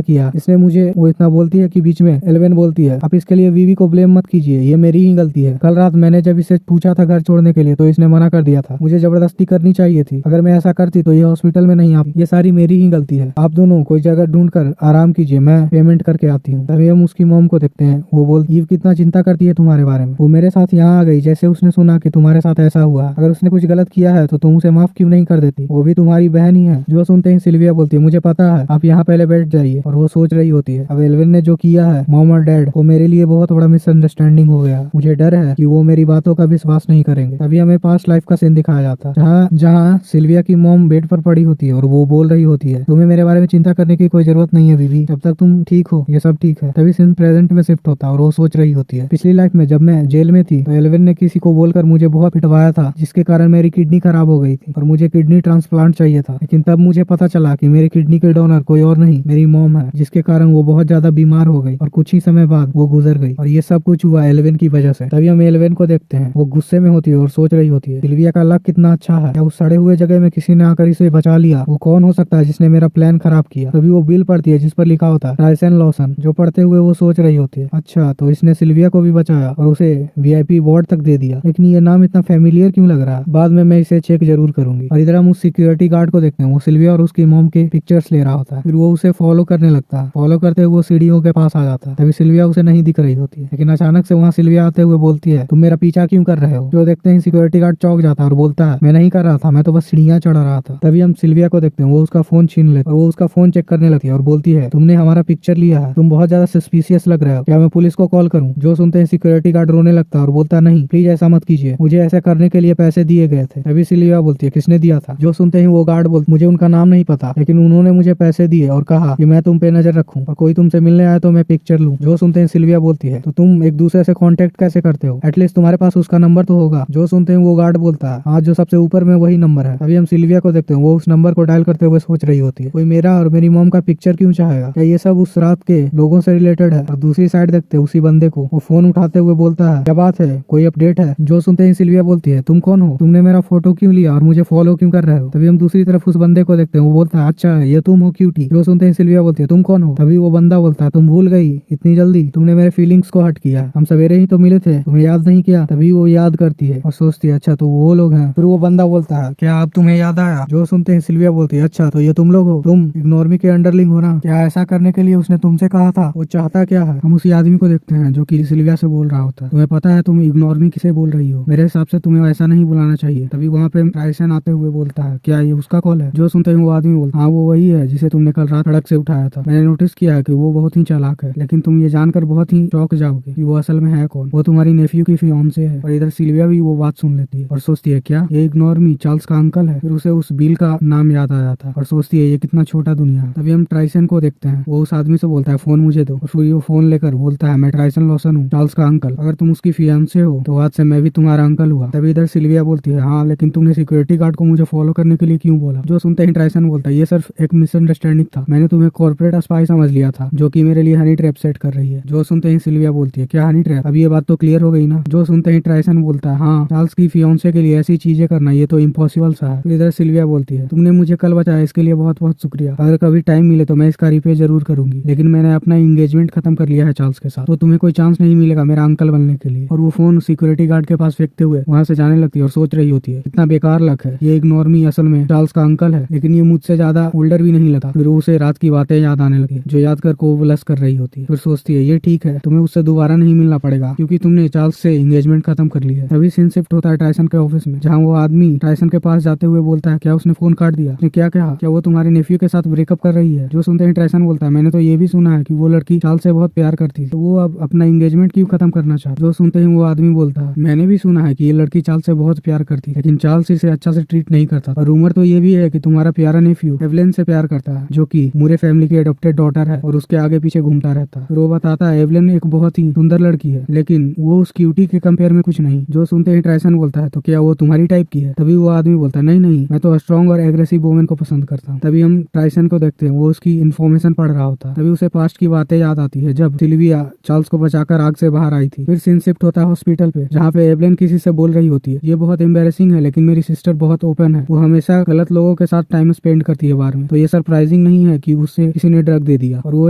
किया, इसने मुझे। वो इतना बोलती है कि बीच में एलेवन बोलती है, आप इसके लिए वीवी को ब्लेम मत कीजिए, ये मेरी ही गलती है। कल रात मैंने जब इसे पूछा था घर छोड़ने के लिए तो इसने मना कर दिया था, मुझे जबरदस्ती करनी चाहिए थी, अगर मैं ऐसा करती तो ये हॉस्पिटल में नहीं आती, ये सारी मेरी ही गलती है। आप दोनों कोई जगह ढूंढ कर आराम कीजिए, मैं पेमेंट करके आती हूँ। तभी हम उसकी मॉम को देखते हैं, वो बोलती ईव कितना चिंता करती है तुम्हारे बारे में, वो मेरे साथ यहाँ आ गई जैसे उसने सुना कि तुम्हारे साथ ऐसा हुआ, अगर उसने कुछ गलत किया है तो तुम उसे माफ क्यों नहीं कर देती, वो भी तुम्हारी बहन ही है। जो सुनते ही सिल्विया बोलती है, मुझे पता है, आप यहाँ पहले बैठ जाइए। और वो सोच रही होती है, अब एल्विन ने जो किया है मॉम और डैड, वो मेरे लिए बहुत बड़ा मिसअंडरस्टैंडिंग हो गया, मुझे डर है कि वो मेरी बातों का विश्वास नहीं करेंगे। तभी हमें पास्ट लाइफ का सीन दिखाया जाता है, जहाँ सिल्विया की मॉम बेड पर पड़ी होती है और वो बोल रही होती है, तुम्हें मेरे बारे में चिंता करने की कोई जरूरत नहीं है बीबी, जब तक तुम ठीक हो ये सब ठीक है। तभी सीन प्रेजेंट में शिफ्ट होता है और वो सोच रही होती है, पिछली लाइफ में जब मैं जेल में थी तो एल्विन ने किसी को बोलकर मुझे बहुत पिटवाया था, जिसके कारण मेरी किडनी खराब हो गई थी और मुझे किडनी ट्रांसप्लांट चाहिए था, लेकिन तब मुझे पता चला कि मेरी किडनी के डोनर कोई और नहीं मेरी मॉम है, जिसके कारण वो बहुत ज्यादा बीमार हो गई और कुछ ही समय बाद वो गुजर गई। और ये सब कुछ हुआ एल्विन की वजह से। तभी हम एल्विन को देखते हैं, वो गुस्से में होती है और सोच रही होती है, सिल्विया का लक कितना अच्छा है, क्या उस सड़े हुए जगह में किसी ने आकर इसे बचा लिया, वो कौन हो सकता है जिसने मेरा प्लान खराब किया। तभी वो बिल पढ़ती है जिस पर लिखा होता है राइसन लॉसन। जो पढ़ते हुए वो सोच रही होती है, अच्छा तो इसने सिल्विया को भी बचाया और उसे वीआईपी वार्ड तक दे दिया, लेकिन ये नाम इतना फेमिलियर क्यों लग रहा है, बाद में मैं इसे चेक जरूर करूंगी। और इधर हम उस सिक्योरिटी गार्ड को देखते हैं, वो सिल्विया और उसकी मॉम के पिक्चर्स ले रहा होता है, फिर वो उसे फॉलो करने लगता है, फॉलो करते हुए वो सीढ़ियों के पास आ जाता है। तभी सिल्विया उसे नहीं दिख रही होती है, लेकिन अचानक से वहाँ सिल्विया आते हुए बोलती है, तुम मेरा पीछा क्यों कर रहे हो। जो देखते हैं सिक्योरिटी गार्ड चौंक जाता है और बोलता है, मैं नहीं कर रहा था, मैं तो बस सीढ़ियाँ चढ़ रहा था। तभी हम सिल्विया को देखते हैं, वो उसका फोन छीन लेती है और वो उसका फोन चेक करने लगती है और बोलती है, तुमने हमारा पिक्चर लिया है, तुम बहुत ज्यादा सस्पिशियस लग रहे हो, क्या मैं पुलिस को कॉल करूँ। जो सुनते हैं सिक्योरिटी गार्ड रोने लगता है और बोलता है, नहीं प्लीज ऐसा मत कीजिए, मुझे ऐसा करने के लिए पैसे दिए गए थे। तभी सिल्विया बोलती है, किसने दिया था। जो सुनते ही वो गार्ड बोलते, मुझे उनका नाम नहीं पता, लेकिन उन्होंने मुझे पैसे दिए और कहा कि मैं तुम पे नजर रखूं और कोई तुमसे मिलने आया तो मैं पिक्चर लूं। जो सुनते हैं सिल्विया बोलती है, तो तुम एक दूसरे से कांटेक्ट कैसे करते हो, एटलीस्ट तुम्हारे पास उसका नंबर तो होगा। जो सुनते हैं वो गार्ड बोलता है, हाँ जो सबसे ऊपर में वही नंबर है। तभी हम सिल्विया को देखते हैं, वो उस नंबर को डायल करते हुए सोच रही होती है, कोई मेरा और मेरी मॉम का पिक्चर क्यों चाहेगा, क्या ये सब उस रात के लोगों से रिलेटेड है। और दूसरी साइड देखते हैं उसी बंदे को, वो फोन उठाते हुए बोलता है, क्या बात है, कोई अपडेट है। जो सुनते ही सिल्विया बोलती है, तुम कौन हो, तुमने मेरा फोटो क्यों लिया और मुझे फॉलो क्यों कर रहे हो। तभी हम दूसरी तरफ उस बंदे को देखते हैं, वो बोलता है, अच्छा ये तुम हो क्यूटी। जो सुनते हैं सिल्विया बोलती है, तुम कौन हो। तभी वो बंदा बोलता है, तुम भूल गई इतनी जल्दी, तुमने मेरे फीलिंग्स को हर्ट किया, हम सवेरे ही तो मिले थे, तुम्हें याद नहीं किया। तभी वो याद करती है और सोचती है, अच्छा तो वो लोग हैं। फिर वो बंदा बोलता है, क्या अब तुम्हें याद आया। जो सुनते हैं सिल्विया बोलती है, अच्छा तो ये तुम लोग हो, तुम इग्नोर मी के अंडरलिंग हो ना। क्या ऐसा करने के लिए उसने तुमसे कहा था, वो चाहता क्या है। हम उसी आदमी को देखते हैं जो कि सिल्विया से बोल रहा होता है, तुम्हें पता है तुम इग्नोर मी किसे बोल रही हो, मेरे हिसाब से तुम्हें ऐसा नहीं बुलाना चाहिए। तभी वहाँ पे राइसन आते हुए बोलता है, क्या ये उसका कॉल है। जो सुनते ही वो आदमी बोलता है, हाँ वो वही है जिसे तुमने कल रात सड़क से उठाया था, मैंने नोटिस किया है कि वो बहुत ही चालाक है, लेकिन तुम ये जानकर बहुत ही चौंक जाओगे कि वो असल में है कौन, वो तुम्हारी नेफ्यू की फियांसे है। और इधर सिल्विया भी वो बात सुन लेती है और सोचती है, क्या ये इग्नोर मी चार्ल्स का अंकल है। फिर उसे उस बिल का नाम याद आ जाता है और सोचती है, ये कितना छोटा दुनिया है। तभी हम ट्राइसन को देखते हैं, वो उस आदमी से बोलता है, फोन मुझे दो। और फिर वो फोन लेकर बोलता है, मैं ट्राइसन लॉसन हूँ, चार्ल्स का अंकल, अगर तुम उसकी फियांसे हो तो आज से मैं भी तुम्हारा अंकल हुआ। तभी इधर सिल्विया बोलती है, हाँ लेकिन तुमने सिक्योरिटी गार्ड को मुझे फॉलो करने के लिए क्यों बोला। जो सुनते ही ट्राइसन बोलता है, ये सिर्फ एक मिसअंडरस्टैंडिंग था, मैंने तुम्हें कॉर्पोरेट स्पाई समझ लिया था जो कि मेरे लिए हनी ट्रैप सेट कर रही है। जो सुनते ही सिल्विया बोलती है, क्या हनी ट्रैप, अब ये बात तो क्लियर हो गई ना। जो सुनते ही ट्राइसन बोलता है, हाँ चार्ल्स की फियांसे के लिए ऐसी चीजें करना ये तो इम्पॉसिबल सा है। इधर सिल्विया बोलती है, तुमने मुझे कल बचाया इसके लिए बहुत बहुत शुक्रिया, अगर कभी टाइम मिले तो मैं इसका रिपे जरूर करूंगी, लेकिन मैंने अपना एंगेजमेंट खत्म कर लिया है चार्ल्स के साथ, तो तुम्हें कोई चांस नहीं मिलेगा मेरा अंकल बनने के लिए। और वो फोन सिक्योरिटी गार्ड के पास फेंकते हुए वहाँ से जाने लगती है और सोच रही होती है, इतना बेकार लक है, ये इग्नोर मी असल में चार्ल्स का अंकल है, लेकिन ये मुझसे ज्यादा ओल्डर भी नहीं लगता। फिर उसे रात की बातें याद आने लगी जो याद कर कोवलस कर रही होती है। फिर सोचती है, ये ठीक है, तुम्हें उससे दोबारा नहीं मिलना पड़ेगा क्योंकि तुमने चार्ल्स से एंगेजमेंट खत्म कर लिया है। तभी सीन शिफ्ट होता है ट्राइसन के ऑफिस में, जहाँ वो आदमी ट्राइसन के पास जाते हुए बोलता है, क्या उसने फोन काट दिया, उसने क्या कहा, क्या वो तुम्हारे नेफ्यू के साथ ब्रेकअप कर रही है। जो सुनते ही ट्राइसन बोलता है, मैंने तो ये भी सुना है कि वो लड़की चार्ल्स से बहुत प्यार करती है, तो वो अब अपना एंगेजमेंट क्यों खत्म करना चाहती। जो सुनते ही वो आदमी बोलता है, मैंने भी सुना है कि ये लड़की चार्ल्स से बहुत प्यार करती है, लेकिन चार्ल्स इसे अच्छा से ट्रीट नहीं करता, और रूमर तो ये भी है कि तुम्हारा प्यारा नेफ्यू एवलिन से प्यार करता है, जो कि मुरे फैमिली की एडॉप्टेड डॉटर है और उसके आगे पीछे घूमता रहता है। फिर वो बताता है, एवलिन एक बहुत ही सुंदर लड़की है, लेकिन वो उस क्यूटी के कंपेयर नेचर में कुछ नहीं। जो सुनते ही ट्राइसन बोलता है तो क्या वो तुम्हारी टाइप की है? तभी वो आदमी बोलता है नहीं नहीं, मैं तो स्ट्रॉन्ग और एग्रेसिव वुमेन को पसंद करता हूँ। तभी हम ट्राइसन को देखते हैं, वो उसकी इन्फॉर्मेशन पढ़ रहा होता है। तभी उसे पास्ट की बातें याद आती है जब सिल्विया चार्ल्स को बचाकर आग से बाहर आई थी। फिर सीन शिफ्ट होता है हॉस्पिटल पे, जहाँ पे एवलेन किसी से बोल रही होती है, ये बहुत एम्बेरसिंग है लेकिन मेरी सिस्टर बहुत ओपन है, वो हमेशा गलत लोगों के साथ टाइम स्पेंड करती है बार में। तो ये सरप्राइजिंग नहीं है कि उससे किसी ने ड्रग दे दिया, और वो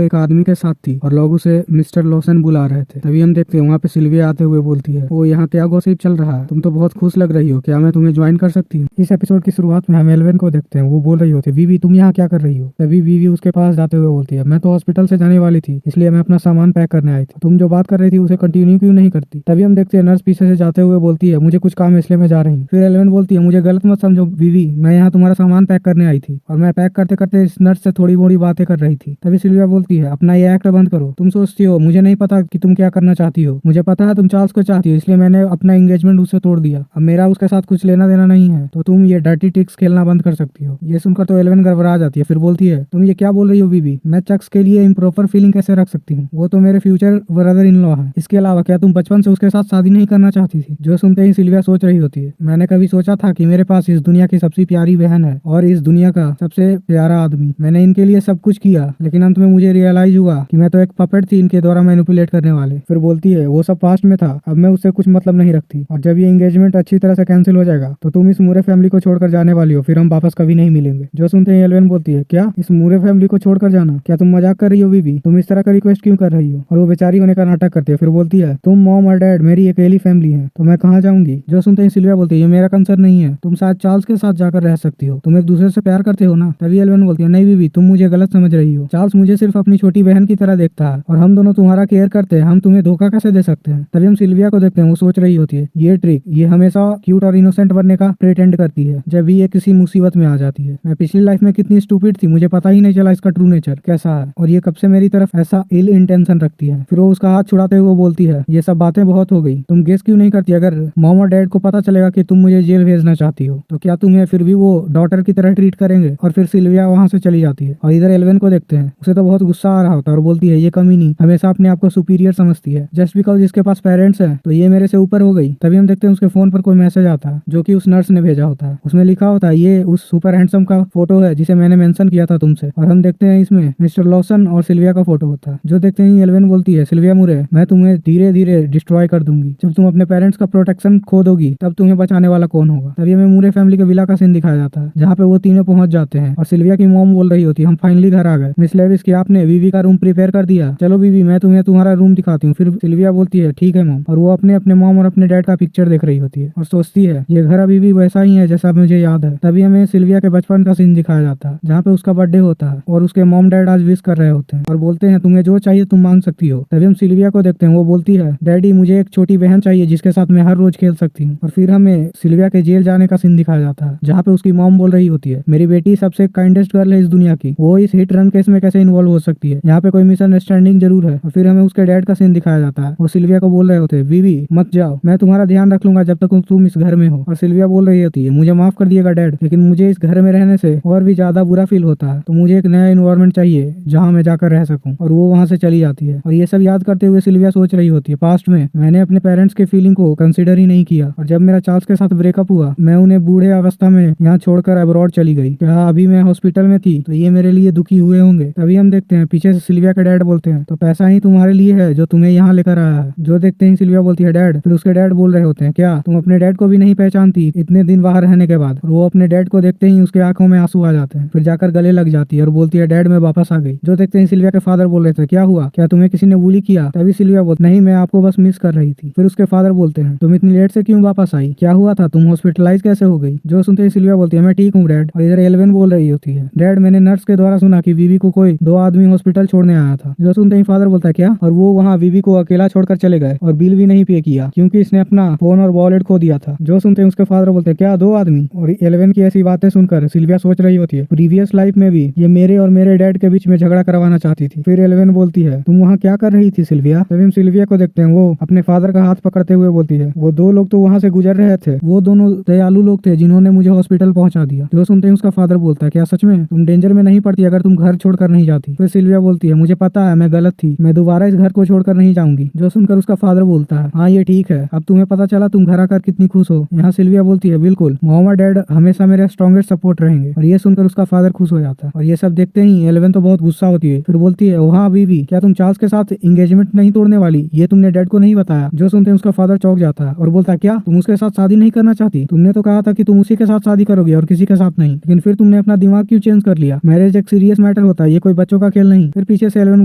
एक आदमी के साथ थी और लोग उसे मिस्टर लॉसन बुला रहे थे। तभी हम देखते हैं वहाँ पे सिल्विया आते हुए बोलती है, वो यहाँ क्या गॉसिप चल रहा है? तुम तो बहुत खुश लग रही हो, क्या मैं तुम्हें ज्वाइन कर सकती हूँ? इस एपिसोड की शुरुआत में हम एल्वेन को देखते हैं, वो बोल रही होती है वीवी तुम यहाँ क्या कर रही हो? तभी वीवी उसके पास जाते हुए बोलती है मैं तो हॉस्पिटल से जाने वाली थी, इसलिए मैं अपना सामान पैक करने आई थी। तुम जो बात कर रही थी उसे कंटिन्यू क्यों नहीं करती? तभी हम देखते हैं नर्स पीछे से जाते हुए बोलती है मुझे कुछ काम है इसलिए मैं जा रही हूँ। फिर एल्वेन बोलती है मुझे गलत मत समझो वीवी, मैं यहाँ तुम्हारा सामान पैक करने आई थी, और मैं पैक करते करते इस नर्स से थोड़ी मोड़ी बातें कर रही थी। तभी सिल्विया बोलती है अपना ये एक्ट बंद करो, तुम सोचती हो मुझे नहीं पता कि तुम क्या करना चाहती हो, मुझे पता है तुम चार्ल्स को चाहती हो, इसलिए मैंने अपना एंगेजमेंट उससे तोड़ दिया, अब मेरा उसके साथ कुछ लेना देना नहीं है, तो तुम ये डर्टी ट्रिक्स खेलना बंद कर सकती हो। ये सुनकर तो एल्वेन गड़बड़ा जाती है, फिर बोलती है तुम ये क्या बोल रही हो बीबी, मैं चक्स के लिए इम्प्रॉपर फीलिंग कैसे रख सकती हूँ? वो तो मेरे फ्यूचर ब्रदर इन लॉ है, इसके अलावा क्या तुम बचपन से उसके साथ शादी नहीं करना चाहती थी? जो सुनते ही सिल्विया सोच रही होती है, मैंने कभी सोचा था कि मेरे पास इस दुनिया की सबसे प्यारी बहन है और इस दुनिया का सबसे प्यारा आदमी, मैंने इनके लिए सब कुछ किया, लेकिन अंत में मुझे रियलाइज हुआ कि मैं तो एक पपेट थी इनके द्वारा मैनिपुलेट करने वाले। फिर बोलती है वो सब पास्ट में था, अब मैं उससे कुछ मतलब नहीं रखती, और जब ये एंगेजमेंट अच्छी तरह से कैंसिल हो जाएगा तो तुम इस मूरे फैमिली को छोड़कर जाने वाली हो, फिर हम वापस कभी नहीं मिलेंगे। जो सुनते ही एल्वेन बोलती है क्या इस मूरे फैमिली को छोड़कर जाना? क्या तुम मजाक कर रही हो बीबी? तुम इस तरह का रिक्वेस्ट क्यों कर रही हो? और वो बेचारी होने का नाटक करती है। फिर बोलती है तुम मॉम और डैड मेरी अकेली फैमिली है, तो मैं कहाँ जाऊंगी? जो सुनते ही सिल्विया बोलती है ये मेरा कंसर्न नहीं है, तुम शायद चार्ल्स के साथ जाकर रह सकती हो, तुम एक दूसरे से प्यार करते हो ना? तभी एल्वेन बोलती है नहीं बीबी, तुम मुझे गलत समझ रही हो, चार्ल्स मुझे सिर्फ अपनी छोटी बहन की तरह देखता है और हम दोनों तुम्हारा केयर करते हैं, हम तुम्हें धोखा कैसे दे सकते हैं? तभी हम सिल्विया को देखते हैं, वो सोच रही होती है ये ट्रिक, ये हमेशा क्यूट और इनोसेंट बनने का प्रिटेंड करती है जब ये किसी मुसीबत में आ जाती है। मैं पिछली लाइफ में कितनी स्टूपिड थी, मुझे पता ही नहीं चला इसका ट्रू नेचर कैसा है, और ये कब से मेरी तरफ ऐसा इल इंटेंशन रखती है। फिर वो उसका हाथ छुड़ाते हुए बोलती है ये सब बातें बहुत हो गई, तुम गेस क्यों नहीं करती? अगर मॉम और डैड को पता चलेगा कि तुम मुझे जेल भेजना चाहती हो तो क्या तुम्हें फिर भी वो डॉटर की तरह ट्रीट करेंगे? और फिर सिल्विया वहाँ से चली जाती है, और इधर एल्वेन को देखते हैं, उसे तो बहुत गुस्सा आ रहा होता है और बोलती है ये कमीनी हमेशा अपने आप को सुपीरियर समझती है, जस्ट बिकॉज इसके पास पेरेंट्स है तो ये मेरे से ऊपर हो गई। तभी हम देखते हैं उसके फोन पर कोई मैसेज आता है जो कि उस नर्स ने भेजा होता है, उसमें लिखा होता है ये उस सुपर हैंडसम का फोटो है जिसे मैंने मेंशन किया था तुमसे, और हम देखते हैं इसमें मिस्टर लॉसन और सिल्विया का फोटो होता है। जो देखते ही एल्वेन बोलती है सिल्विया मुरे मैं तुम्हें धीरे धीरे डिस्ट्रॉय कर दूंगी, जब तुम अपने पेरेंट्स का प्रोटेक्शन खो दोगी तब तुम्हें बचाने वाला कौन होगा? तभी हमें मूरे फैमिली के विला का सीन दिखाया जाता है जहाँ पे वो तीनों पहुंच जाते हैं, और सिल्विया की मॉम बोल रही होती है हम फाइनली घर आ गए, मिस लेविस की आपने बीवी का रूम प्रिपेयर कर दिया, चलो बीवी मैं तुम्हें तुम्हारा रूम दिखाती हूँ। फिर सिल्विया बोलती है ठीक है मॉम, और वो अपने अपने मॉम और अपने डैड का पिक्चर देख रही होती है और सोचती है ये घर अभी भी वैसा ही है जैसा मुझे याद है। तभी हमें सिल्विया के बचपन का सीन दिखाया जाता है जहाँ पे उसका बर्थडे होता है और उसके मॉम डैड आज विश कर रहे होते हैं और बोलते हैं तुम्हें जो चाहिए तुम मांग सकती हो। तभी हम सिल्विया को देखते हैं, वो बोलती है डैडी मुझे एक छोटी बहन चाहिए जिसके साथ मैं हर रोज खेल सकती हूँ। और फिर हमें सिल्विया के जेल जाने का सीन दिखाया जाता है जहाँ पे उसकी मॉम बोल रही होती है मेरी बेटी सबसे काइंडेस्ट गर्ल है इस दुनिया की, वो इस हिट रन केस में कैसे इन्वॉल्व हो सकती है, यहाँ पे कोई मिसअंडरस्टैंडिंग जरूर है। और फिर हमें उसके डैड का सीन दिखाया जाता है, वो सिल्विया को बोल रहे होते हैं बीवी मत जाओ, मैं तुम्हारा ध्यान रख लूंगा जब तक तुम इस घर में हो। और सिल्विया बोल रही होती है मुझे माफ कर दिएगा डैड, लेकिन मुझे इस घर में रहने से और भी ज्यादा बुरा फील होता है, तो मुझे एक नया इन्वायरमेंट चाहिए जहाँ मैं जाकर रह सकूं। और वो वहाँ से चली जाती है, और ये सब याद करते हुए सिल्विया सोच रही होती है पास्ट में मैंने अपने पेरेंट्स के फीलिंग को कंसिडर ही नहीं किया, और जब मेरा चार्ल्स के साथ ब्रेकअप हुआ मैं उन्हें बूढ़े अवस्था में यहाँ छोड़कर अब्रॉड चली गई, क्या अभी मैं हॉस्पिटल में थी तो ये मेरे लिए दुखी हुए होंगे। तभी हम देखते हैं पीछे से सिल्विया के डैड बोलते हैं तो पैसा ही तुम्हारे लिए है जो तुम्हें यहाँ लेकर आया है। जो देखते ही सिल्विया बोलती है डैड, फिर उसके डैड बोल रहे होते हैं क्या तुम अपने डैड को भी नहीं पहचानती इतने दिन बाहर रहने के बाद? और वो अपने डैड को देखते ही उसके आंखों में आंसू आ जाते हैं, फिर जाकर गले लग जाती है और बोलती है डैड मैं वापस आ गई। जो देखते हैं सिल्विया के फादर बोल रहे थे क्या हुआ, क्या तुम्हें किसी ने बुली किया? तभी सिल्विया बोलती नहीं मैं आपको बस मिस कर रही थी। फिर उसके फादर बोलते हैं तुम इतनी लेट से क्यों वापस आई, क्या हुआ था, तुम हॉस्पिटलाइज कैसे हो गई? जो सुनते ही सिल्विया बोलती है मैं ठीक हूँ डैड। और इधर एल्वेन बोल रही होती है डैड मैंने नर्स के द्वारा सुना कि बीवी को कोई 2 आदमी हॉस्पिटल छोड़ने आया था। जो सुनते ही फादर बोलता है क्या, और वो वहाँ बीवी को अकेला छोड़कर चले गए और बिल भी नहीं पे किया क्योंकि इसने अपना फोन और वॉलेट खो दिया था। जो सुनते हैं उसके फादर बोलते हैं क्या 2 आदमी? और एल्वेन की ऐसी बातें सुनकर सिल्विया सोच रही होती है प्रीवियस लाइफ में भी ये मेरे और मेरे डैड के बीच में झगड़ा करवाना चाहती थी। फिर एल्वेन बोलती है तुम वहाँ क्या कर रही थी सिल्विया? तभी हम सिल्विया को देखते हैं, वो अपने फादर का हाथ पकड़ते हुए बोलती है वो 2 लोग तो वहाँ से गुजर रहे थे, वो दोनों दयालु लोग थे जिन्होंने मुझे हॉस्पिटल पहुंचा दिया। जो सुनते हैं उसका फादर बोलता है क्या सच में तुम डेंजर में नहीं पड़ती अगर तुम घर छोड़कर नहीं जाती? फिर सिल्विया बोलती है मुझे पता है मैं गलत थी, मैं दोबारा इस घर को छोड़कर नहीं जाऊंगी। जो सुनकर उसका फादर बोलता है हाँ ये ठीक है, अब तुम्हें पता चला, तुम घर आकर कितनी खुश हो। यहाँ सिल्विया बोलती है बिल्कुल, मॉम और डैड हमेशा मेरे स्ट्रॉन्गेस्ट सपोर्ट रहेंगे। और ये सुनकर उसका फादर खुश हो जाता है। और ये सब देखते ही एलेवन तो बहुत गुस्सा होती है, फिर बोलती है वहाँ बीवी, क्या तुम चार्ल्स के साथ एंगेजमेंट नहीं तोड़ने वाली? ये तुमने डैड को नहीं बताया। जो सुनते हैं उसका फादर चौंक जाता है और बोलता है क्या तुम उसके साथ शादी नहीं करना चाहती? तुमने तो कहा था कि तुम उसी के साथ शादी करोगी और किसी के साथ नहीं, लेकिन फिर तुमने अपना दिमाग क्यों चेंज कर लिया? मैरिज एक सीरियस मैटर होता है, ये कोई बच्चों का खेल नहीं। फिर पीछे से एलेवन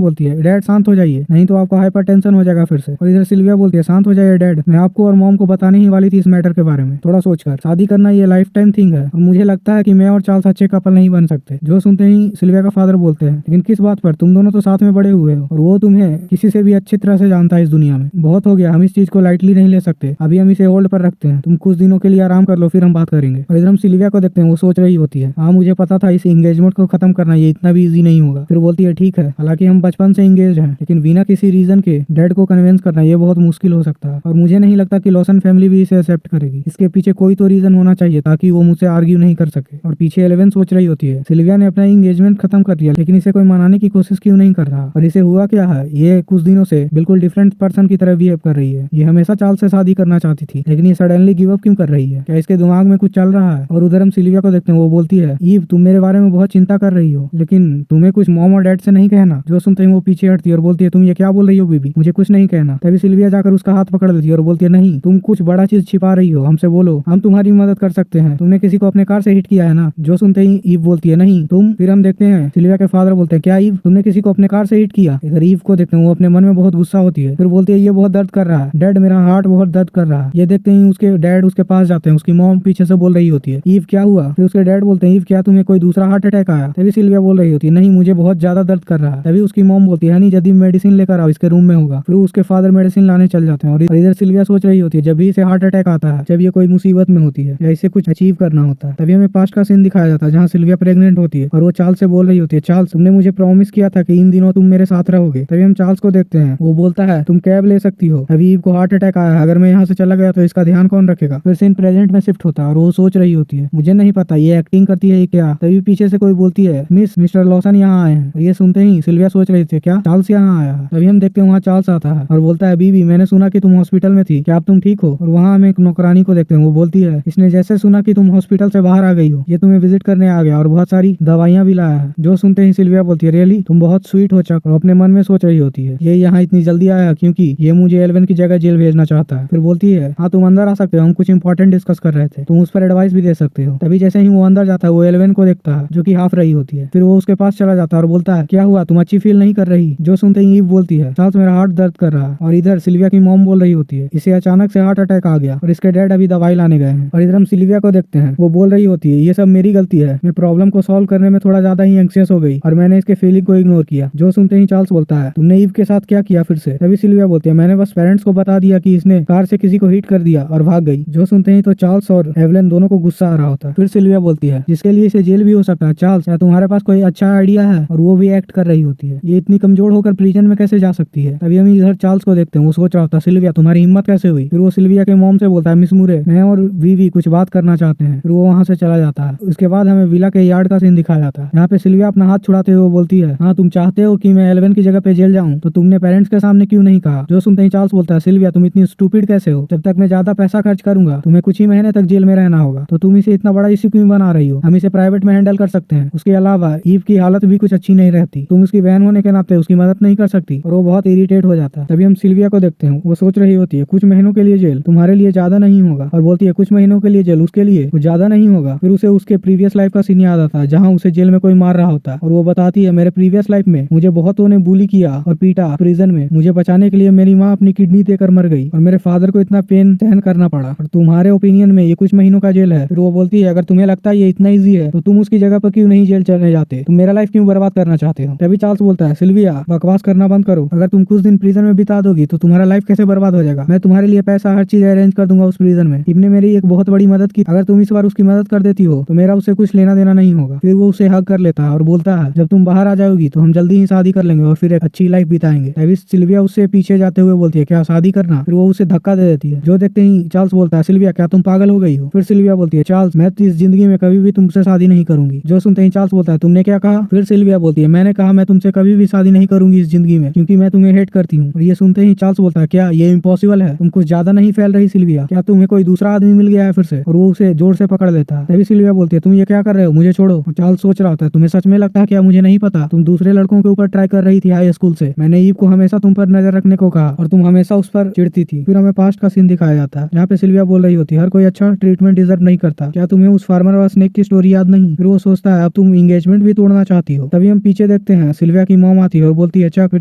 बोलती है डैड शांत हो जाइए, नहीं तो आपको हाइपर टेंशन हो जाएगा फिर से। और इधर सिल्विया बोलती है शांत हो जाइए डैड, मैं आपको और मॉम को बताने ही वाली थी इस मैटर के बारे में। थोड़ा सोचकर, शादी करना ये लाइफ टाइम थिंग है और मुझे लगता है कि मैं और चार्ल्स अच्छे कपल नहीं बन सकते। जो सुनते ही सिल्विया का फादर बोलते हैं लेकिन किस बात पर? तुम दोनों तो साथ में बड़े हुए हो और वो तुम्हें किसी से भी अच्छी तरह से जानता है इस दुनिया में। बहुत हो गया, हम इस चीज को लाइटली नहीं ले सकते, अभी हम इसे होल्ड पर रखते हैं। तुम कुछ दिनों के लिए आराम कर लो, फिर हम बात करेंगे। और इधर हम सिल्विया को देखते हैं, वो सोच रही होती है हाँ मुझे पता था इस एंगेजमेंट को खत्म करना ये इतना भी इजी नहीं होगा। फिर बोलती है ठीक है, हालांकि हम बचपन से एंगेज हैं, लेकिन बिना किसी रीजन के डैड को कन्विंस करना ये बहुत मुश्किल हो सकता है और मुझे नहीं लगता कि लॉसन फैमिली भी इसे एक्सेप्ट करेगी। इसके पीछे कोई तो रीजन होना चाहिए ताकि वो मुझसे आर्ग्यू नहीं कर सके। और पीछे एलेवन सोच रही होती है सिल्विया ने अपना एंगेजमेंट खत्म कर दिया, लेकिन इसे कोई मनाने की कोशिश क्यों नहीं कर रहा? और इसे हुआ क्या है? ये कुछ दिनों से बिल्कुल डिफरेंट पर्सन की तरह बिहेव कर रही है। ये हमेशा चार्ल्स से शादी करना चाहती थी, लेकिन ये सडनली गिव अप क्यों कर रही है? क्या इसके दिमाग में कुछ चल रहा है? और उधर हम सिल्विया को देखते हैं, वो बोलती है ईव तुम मेरे बारे में बहुत चिंता कर रही हो, लेकिन तुम्हें कुछ मॉम और डैड से नहीं कहना। जो सुनते ही वो पीछे हटती है और बोलती है तुम ये क्या बोल रही हो बीबी, मुझे कुछ नहीं कहना। तभी सिल्विया जाकर उसका हाथ पकड़ लेती है और बोलती है नहीं, तुम कुछ बड़ा चीज छिपा रही हो, हमसे बोलो, हम तुम्हारी मदद कर सकते हैं। तुमने किसी को अपने कार से हिट किया है ना? जो सुनते ही ईव बोलती है नहीं तुम। फिर हम देखते हैं सिल्विया के फादर बोलते हैं क्या ईव तुमने किसी को अपने कार से हिट किया? इधर ईव को देखते हैं, वो अपने मन में बहुत गुस्सा होती है। फिर बोलती है ये बहुत दर्द कर रहा है डैड, मेरा हार्ट बहुत दर्द कर रहा है। ये देखते ही उसके डैड उसके पास जाते हैं, उसकी मॉम पीछे से बोल रही होती है ईव क्या हुआ? फिर उसके डैड बोलते हैं ईव क्या तुम्हें कोई दूसरा हार्ट अटैक आया? तभी सिल्विया बोल रही होती है नहीं मुझे बहुत ज्यादा दर्द कर रहा है। तभी उसकी मॉम बोलती है हनी जल्दी मेडिसिन लेकर आओ, इसके रूम में होगा। फिर उसके फादर मेडिसिन लाने चल जाते हैं और इधर सिल्विया सोच रही होती है जब भी इसे हार्ट अटैक आता है, जब ये कोई मुसीबत में होती है या इसे कुछ अचीव करना होता है। तभी हमें पास्ट का सीन दिखाया जाता है जहाँ सिल्विया प्रेग्नेंट होती है और वो चार्ल्स से बोल रही होती है चार्ल्स तुमने मुझे प्रॉमिस किया था कि इन दिनों तुम मेरे साथ रहोगे। तभी हम चार्ल्स को देखते हैं, वो बोलता है तुम कैब ले सकती हो, अभी ईव को हार्ट अटैक आया है, अगर मैं यहाँ से चला गया तो इसका ध्यान कौन रखेगा? फिर सीन प्रेजेंट में शिफ्ट होता है और वो सोच रही होती है मुझे नहीं पता ये एक्टिंग करती है क्या। तभी पीछे से कोई बोलती है मिस्टर लॉसन यहाँ आए हैं। ये सुनते ही सिल्विया सोच रही थी क्या चार्ल्स यहाँ आया है? तभी हम देखते हैं वहाँ चार्ल्स आता है और बोलता है बीबी मैंने सुना कि तुम हॉस्पिटल में थी, क्या अब तुम ठीक हो? और वहाँ हम एक नौकरानी को देखते हैं, वो बोलती है इसने जैसे सुना कि तुम हॉस्पिटल से बाहर आ गई हो ये तुम्हें विजिट करने आ गया और बहुत सारी दवाइयाँ भी लाया है। जो सुनते ही सिल्विया बोलती है रियली तुम बहुत स्वीट हो चक। और अपने मन में सोच रही होती है ये यहाँ इतनी जल्दी आया क्योंकि ये मुझे एलेवन की जगह जेल भेजना चाहता है। फिर बोलती है हाँ तुम अंदर आ सकते हो, हम कुछ इंपॉर्टेंट डिस्कस कर रहे थे, तुम उस पर एडवाइस भी दे सकते हो। तभी जैसे ही वो अंदर जाता है वो एलेवन को देखता है जो कि हाफ रही होती है। फिर वो उसके पास चला जाता है और बोलता है क्या हुआ तुम अच्छी फील नहीं कर रही? जो सुनते ही ईव बोलती है चार्ल्स मेरा हार्ट दर्द कर रहा है। और इधर सिल्विया की मॉम बोल रही होती है इसे अचानक से हार्ट अटैक आ गया और इसके डैड अभी दवाई लाने गए हैं। और इधर हम सिल्विया को देखते हैं, वो बोल रही होती है ये सब मेरी गलती है, मैं प्रॉब्लम को सॉल्व करने में थोड़ा ज्यादा ही एंग्जियस हो गई और मैंने इसके फीलिंग को इग्नोर किया। जो सुनते ही चार्ल्स बोलता है तुमने ईव के साथ क्या किया? फिर से तभी सिल्विया बोलती है मैंने बस पेरेंट्स को बता दिया कि इसने कार से किसी को हिट कर दिया और भाग गई। जो सुनते ही तो चार्ल्स और एवलेन दोनों को गुस्सा आ रहा होता है। फिर सिल्विया बोलती है जिसके लिए इसे जेल भी हो सकता है चार्ल्स, क्या तुम्हारे पास कोई अच्छा आइडिया है? और वो भी एक्ट कर रही होती है ये इतनी कमजोर होकर प्रिजन में कैसे जा सकती है? तभी हम इधर चार्ल्स को देखते हैं, वो सोच रहा होता है सिल्विया तुम्हारी हिम्मत कैसे हुई? फिर वो सिल्विया के मॉम से बोलता है मिस मुरे मैं और वीवी कुछ बात करना चाहते हैं। फिर वो वहाँ से चला जाता है। उसके बाद हमें विला के यार्ड का सीन दिखाया जाता है, यहाँ पे सिल्विया अपना हाथ छुड़ाते हुए बोलती है हाँ तुम चाहते हो कि मैं एलेवन की जगह पे जेल जाऊँ तो तुमने पेरेंट्स के सामने क्यों नहीं कहा? जो सुनते ही चार्ल्स बोलता है सिल्विया तुम इतनी स्टूपिड कैसे हो? जब तक मैं ज्यादा पैसा खर्च करूंगा तुम्हें कुछ ही महीने तक जेल में रहना होगा, तो तुम इसे इतना बड़ा इश्यू क्यों बना रही हो? हम इसे प्राइवेट में हैंडल कर सकते हैं। उसके अलावा ईव की हालत भी कुछ अच्छी नहीं रहती, तुम उसकी बहन होने के नाते उसकी मदद नहीं कर सकती। और वो बहुत इरिटेट हो जाता है। तभी हम सिल्विया को देखते हैं, वो सोच रही होती है कुछ महीनों के लिए जेल तुम्हारे लिए ज्यादा नहीं होगा, और बोलती है कुछ महीनों के लिए जेल उसके लिए कुछ ज्यादा नहीं होगा। फिर उसे उसके प्रीवियस लाइफ का सीन याद आता है जहाँ उसे जेल में कोई मार रहा होता है और वो बताती है मेरे प्रीवियस लाइफ में मुझे बहुतों ने बुली किया और पीटा प्रिजन में, मुझे बचाने के लिए मेरी माँ अपनी किडनी देकर मर गई और मेरे फादर को इतना पेन सहन करना पड़ा, और तुम्हारे ओपिनियन में ये कुछ महीनों का जेल है? फिर वो बोलती है अगर तुम्हें लगता है ये इतना इजी है तो तुम उसकी जगह पर क्यों नहीं जेल चले जाते, तुम मेरा लाइफ क्यों बर्बाद करना चाहते हो? तभी चार्ल्स बोलता है सिल्विया बकवास करना बंद करो, अगर तुम कुछ दिन प्रिजन में बिता दोगी तो तुम्हारा लाइफ कैसे बर्बाद हो जाएगा? मैं तुम्हारे लिए पैसा हर चीज अरेंज कर दूंगा उस प्रिजन में, इब्ने मेरी एक बहुत बड़ी मदद की, अगर तुम इस बार उसकी मदद कर देती हो तो मेरा उससे कुछ लेना देना नहीं होगा। फिर वो उसे हग कर लेता है और बोलता है जब तुम बाहर आ जाओगी तो हम जल्दी ही शादी कर लेंगे और फिर एक अच्छी लाइफ बिताएंगे। तभी सिल्विया उससे पीछे जाते हुए बोलती है क्या शादी करना? फिर वो उसे धक्का दे देती है। जो देखते ही चार्ल्स बोलता है सिल्विया क्या तुम पागल हो गई हो? फिर सिल्विया बोलती है चार्ल्स मैं इस जिंदगी में कभी भी तुमसे शादी नहीं करूंगी। जो सुनते ही चार्ल्स बोलता है तुमने क्या कहा? फिर सिल्विया बोलती है मैंने कहा मैं तुमसे कभी भी शादी नहीं करूंगी इस जिंदगी में क्योंकि मैं तुम्हें हेट करती हूँ। और ये सुनते ही चार्ल्स बोलता है क्या ये इम्पॉसिबल है, तुम कुछ ज्यादा नहीं फैल रही सिल्विया? क्या तुम्हें कोई दूसरा आदमी मिल गया है फिर से? और वो उसे जोर से पकड़ लेता है। तभी सिल्विया बोलती है तुम ये क्या कर रहे हो, मुझे छोड़ो। चार्ल्स सोच रहा था तुम्हें सच में लगता है क्या मुझे नहीं पता? तुम दूसरे लड़कों के ऊपर ट्राई कर रही थी हाई स्कूल से। मैंने ईव को हमेशा तुम पर नजर रखने को कहा और तुम हमेशा उस पर चिढ़ती थी। फिर हमें पास्ट का सीन दिखाया जाता है जहाँ पे सिल्विया बोल रही होती है हर कोई अच्छा ट्रीटमेंट डिजर्व नहीं करता। क्या तुम्हें उस फार्मर और स्नेक की स्टोरी याद नहीं? फिर वो सोचता है अब तुम एंगेजमेंट भी तोड़ना चाहती हो। तभी हम पीछे देखते हैं सिल्विया की मॉम आती है और बोलती है चक। फिर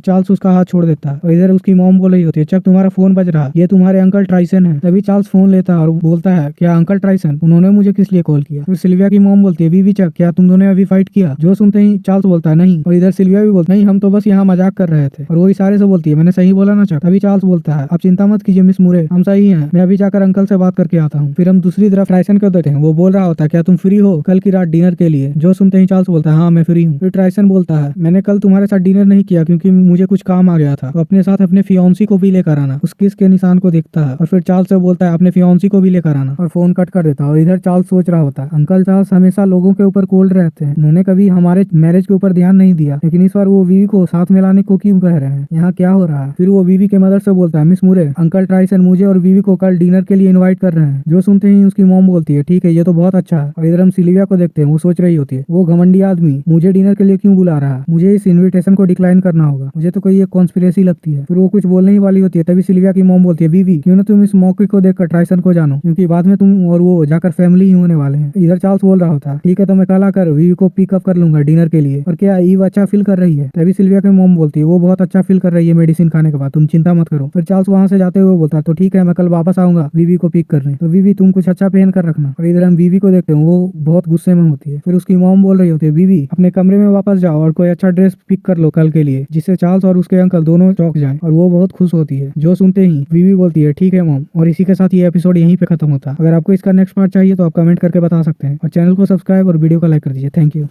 चार्ल्स उसका हाथ छोड़ देता है और इधर उसकी मॉम बोल रही होती है चक तुम्हारा फोन बज रहा है, ये तुम्हारे अंकल ट्राइसन है। तभी चार्ल्स फोन लेता है और बोलता है क्या अंकल ट्राइसन, उन्होंने मुझे किस लिए कॉल किया? फिर सिल्विया की मॉम बोलती है वीवी चक क्या तुम दोनों अभी फाइट किया? जो सुनते ही चार्ल्स बोलता है नहीं, और इधर सिल्विया भी बोलता नहीं हम तो बस यहाँ मजाक कर रहे थे। और वो इशारे से बोलती है मैंने सही बोला ना चक? तभी चार्ल्स बोलता है आप चिंता मत कीजिए मिस मुरे, हम सही हैं, मैं अभी जाकर अंकल से बात करके आता हूँ। फिर हम दूसरी तरफ ट्राइसन को देखते हैं, वो बोल रहा होता है क्या तुम फ्री हो कल की रात डिनर के लिए? जो सुनते ही चार्ल्स बोलता है हाँ मैं फ्री हूँ। फिर ट्राइसन बोलता है मैंने कल तुम्हारे साथ डिनर नहीं किया क्योंकि मुझे कुछ काम आ गया था, तो अपने साथ अपने फियांसी को भी लेकर आना। उस किस के निशान को देखता है और फिर चार्ल्स से बोलता है अपने फियांसी को भी लेकर आना और फोन कट कर देता है। और इधर चार्ल्स सोच रहा होता है अंकल चार्ल्स हमेशा लोगों के ऊपर कोल्ड रहते हैं, उन्होंने कभी हमारे मैरिज के ऊपर ध्यान नहीं दिया, लेकिन इस बार वो बीवी को साथ में लाने को क्यों कह रहे हैं, यहाँ क्या हो रहा है? फिर वो बीवी के मदर से बोलता है मिस मुरे अंकल ट्राइसन मुझे और बीवी को कल डिनर के लिए इनवाइट कर रहे हैं। जो सुनते ही उसकी मॉम बोलती है ठीक है ये तो बहुत अच्छा है। और इधर हम सिल्विया को देखते हैं, वो सोच रही होती है वो घमंडी आदमी मुझे डिनर के लिए क्यों बुला रहा है, मुझे इस इन्विटेशन को डिक्लाइन करना होगा, मुझे तो कोई एक कॉन्स्पिरेसी लगती है। फिर वो कुछ बोलने ही वाली होती है तभी सिल्विया की मॉम बोलती है बीवी क्यों ना तुम इस मौके को देखकर ट्राइसन को जानो, क्योंकि बाद में तुम और वो जाकर फैमिली ही होने वाले हैं। इधर चार्ल्स बोल रहा होता है ठीक है तो मैं कल आकर बीवी को पिकअप कर लूंगा डिनर के लिए। और क्या ईव अच्छा फील कर रही है? तभी सिल्विया की मॉम बोलती है वो बहुत अच्छा फील कर रही है मेडिसिन खाने के बाद, तुम चिंता मत करो। फिर चार्ल्स वहां से जाते हुए बोलता है तो ठीक है मैं कल वापस आऊंगा बीवी को पिक करने, तो बीवी तुम कुछ अच्छा पहन कर रखना। और इधर हम बीवी को देखते हैं वो बहुत गुस्से में होती है। फिर उसकी मॉम बोल रही होती है बीवी अपने कमरे में वापस जाओ और कोई अच्छा ड्रेस पिक कर लो कल के लिए जिससे चार्ल्स और उसके अंकल दोनों चौंक जाएं। और वो बहुत खुश होती है। जो सुनते ही बीवी बोलती है ठीक है मॉम। और इसी के साथ ये एपिसोड यहीं पे खत्म होता है। अगर आपको इसका नेक्स्ट पार्ट चाहिए तो आप कमेंट करके बता सकते हैं और चैनल को सब्सक्राइब और वीडियो को लाइक कर दीजिए। Thank you.